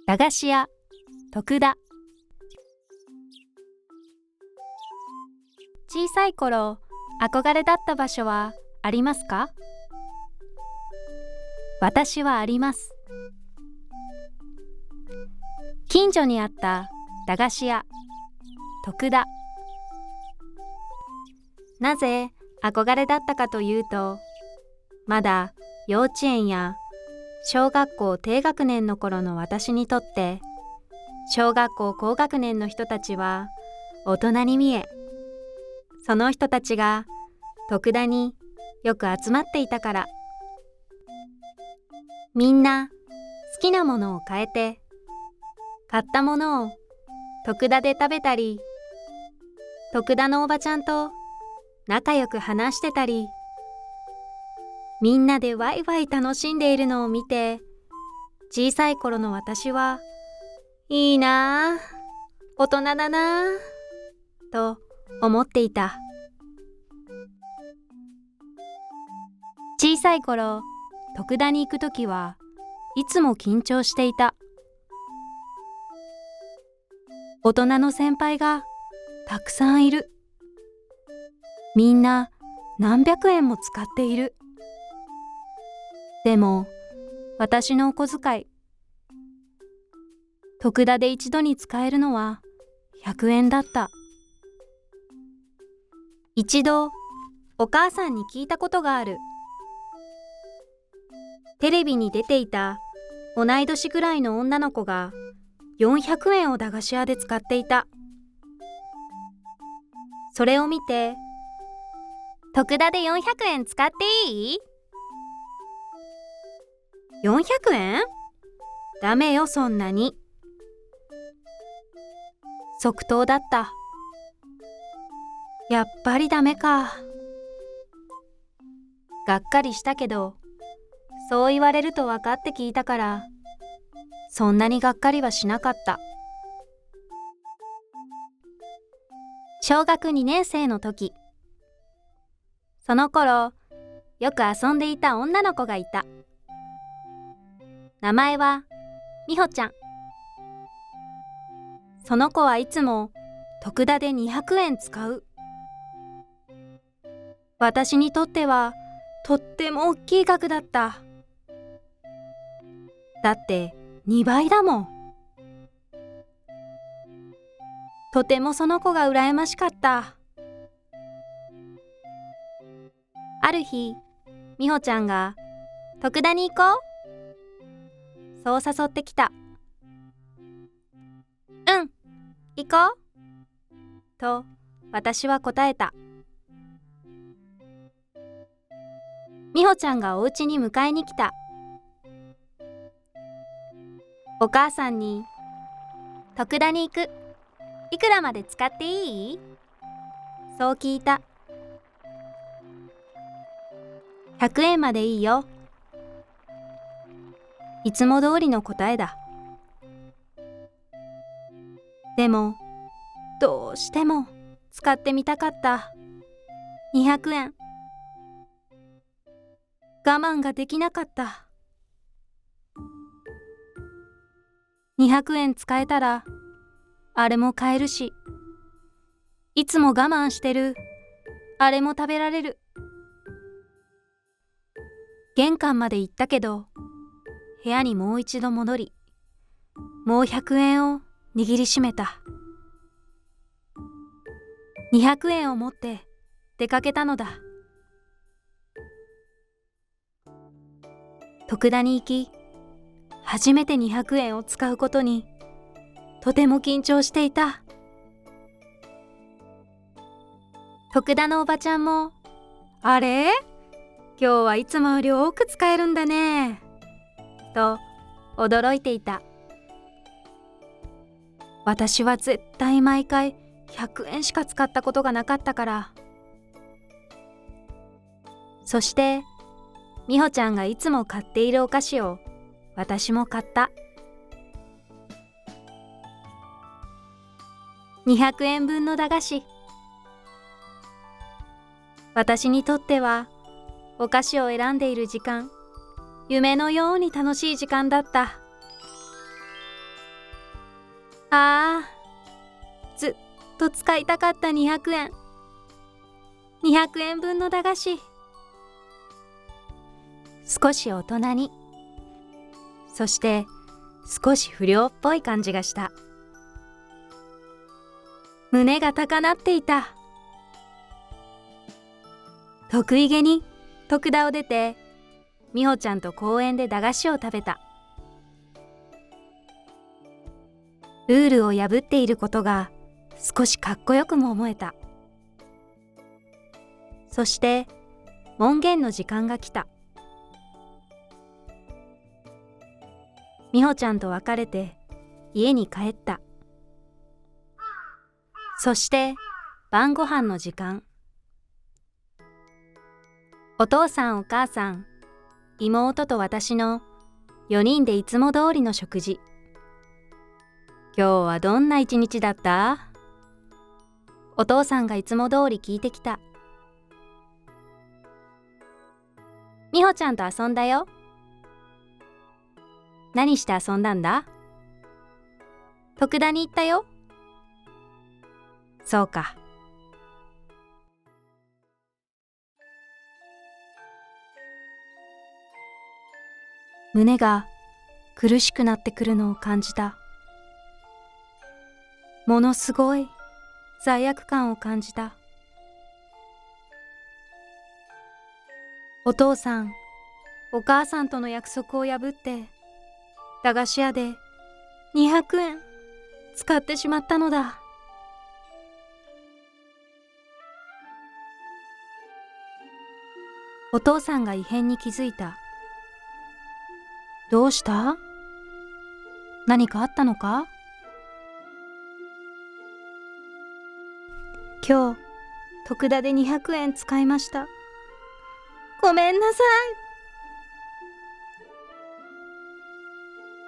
駄菓子屋徳田。小さい頃憧れだった場所はありますか？私はあります。近所にあった駄菓子屋徳田。なぜ憧れだったかというと、まだ幼稚園や小学校低学年の頃の私にとって、小学校高学年の人たちは大人に見え、その人たちが徳田によく集まっていたから。みんな好きなものを買えて、買ったものを徳田で食べたり、徳田のおばちゃんと仲良く話してたり、みんなでワイワイ楽しんでいるのを見て、小さい頃の私は、いいなあ、大人だなあ、と思っていた。小さい頃、徳田に行くときはいつも緊張していた。大人の先輩がたくさんいる。みんな何百円も使っている。でも私のお小遣い、徳田で一度に使えるのは100円だった。一度お母さんに聞いたことがある。テレビに出ていた同い年くらいの女の子が400円を駄菓子屋で使っていた。それを見て、徳田で400円使っていい？ 400 円？ダメよ、そんなに。即答だった。やっぱりダメか。がっかりしたけど、そう言われると分かって聞いたから、そんなにがっかりはしなかった。小学2年生の時、その頃よく遊んでいた女の子がいた。名前はみほちゃん。その子はいつも徳田で200円使う。私にとってはとっても大きい額だった。だって2倍だもん。とてもその子が羨ましかった。ある日、みほちゃんが徳田に行こう、そう誘ってきた。うん、行こうと私は答えた。みほちゃんがお家に迎えに来た。お母さんに、徳田に行く。いくらまで使っていい？そう聞いた。100円までいいよ。いつも通りの答えだ。でも、どうしても使ってみたかった。200円。我慢ができなかった。200円使えたら、あれも買えるし、いつも我慢してる、あれも食べられる。玄関まで行ったけど、部屋にもう一度戻り、もう100円を握りしめた。200円を持って出かけたのだ。徳田に行き、初めて200円を使うことにとても緊張していた。徳田のおばちゃんも、あれ？今日はいつもより多く使えるんだね、と驚いていた。私は絶対毎回100円しか使ったことがなかったから。そしてみほちゃんがいつも買っているお菓子を私も買った。200円分の駄菓子。私にとってはお菓子を選んでいる時間、夢のように楽しい時間だった。ああ、ずっと使いたかった200円。200円分の駄菓子。少し大人に、そして少し不良っぽい感じがした。胸が高鳴っていた。得意げに徳田を出て、美穂ちゃんと公園で駄菓子を食べた。ルールを破っていることが少しかっこよくも思えた。そして門限の時間が来た。美穂ちゃんと別れて家に帰った。そして晩ご飯の時間。お父さんお母さん、妹と私の4人でいつも通りの食事。今日はどんな一日だった？お父さんがいつも通り聞いてきた。美穂ちゃんと遊んだよ。何して遊んだんだ？徳田に行ったよ。そうか。胸が苦しくなってくるのを感じた。ものすごい罪悪感を感じた。お父さん、お母さんとの約束を破って駄菓子屋で200円使ってしまったのだ。お父さんが異変に気づいた。どうした？何かあったのか？今日、徳田で200円使いました。ごめんなさ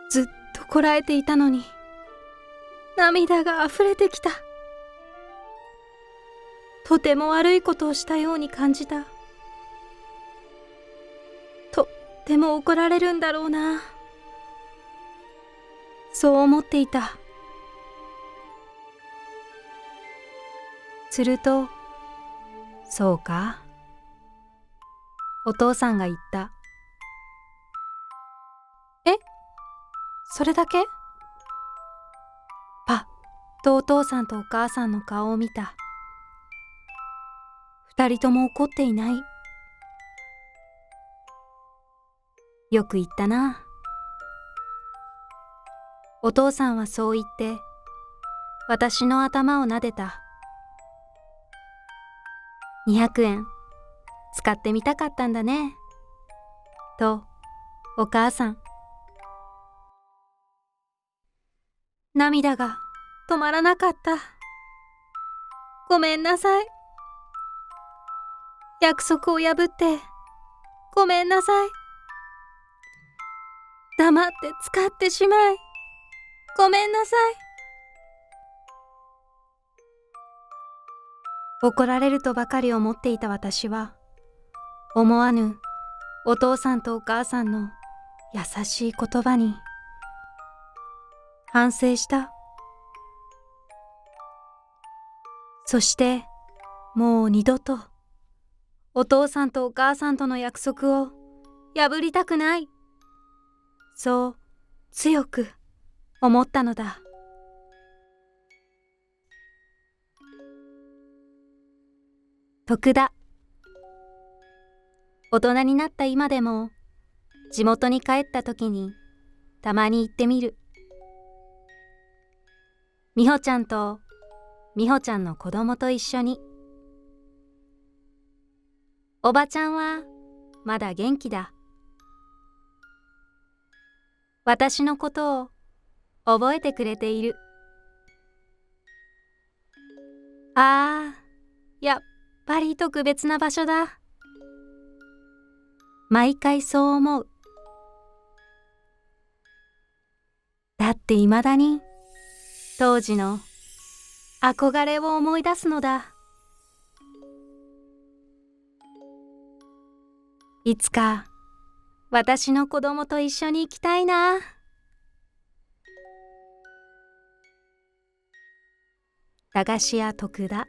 い。ずっとこらえていたのに、涙があふれてきた。とても悪いことをしたように感じた。とっても怒られるんだろうな。そう思っていた。すると、そうか。お父さんが言った。え？それだけ？パッとお父さんとお母さんの顔を見た。二人とも怒っていない。よく言ったな。お父さんはそう言って、私の頭を撫でた。200円使ってみたかったんだね。と、お母さん。涙が止まらなかった。ごめんなさい。約束を破ってごめんなさい。黙って使ってしまいごめんなさい。怒られるとばかり思っていた私は、思わぬお父さんとお母さんの優しい言葉に反省した。そしてもう二度とお父さんとお母さんとの約束を破りたくない。そう強く思ったのだ。徳田。大人になった今でも地元に帰った時にたまに行ってみる。美穂ちゃんと美穂ちゃんの子供と一緒に。おばちゃんはまだ元気だ。私のことを覚えてくれている。ああ、やっぱり特別な場所だ。毎回そう思う。だっていまだに当時の憧れを思い出すのだ。いつか私の子供と一緒に行きたいな。駄菓子屋徳田。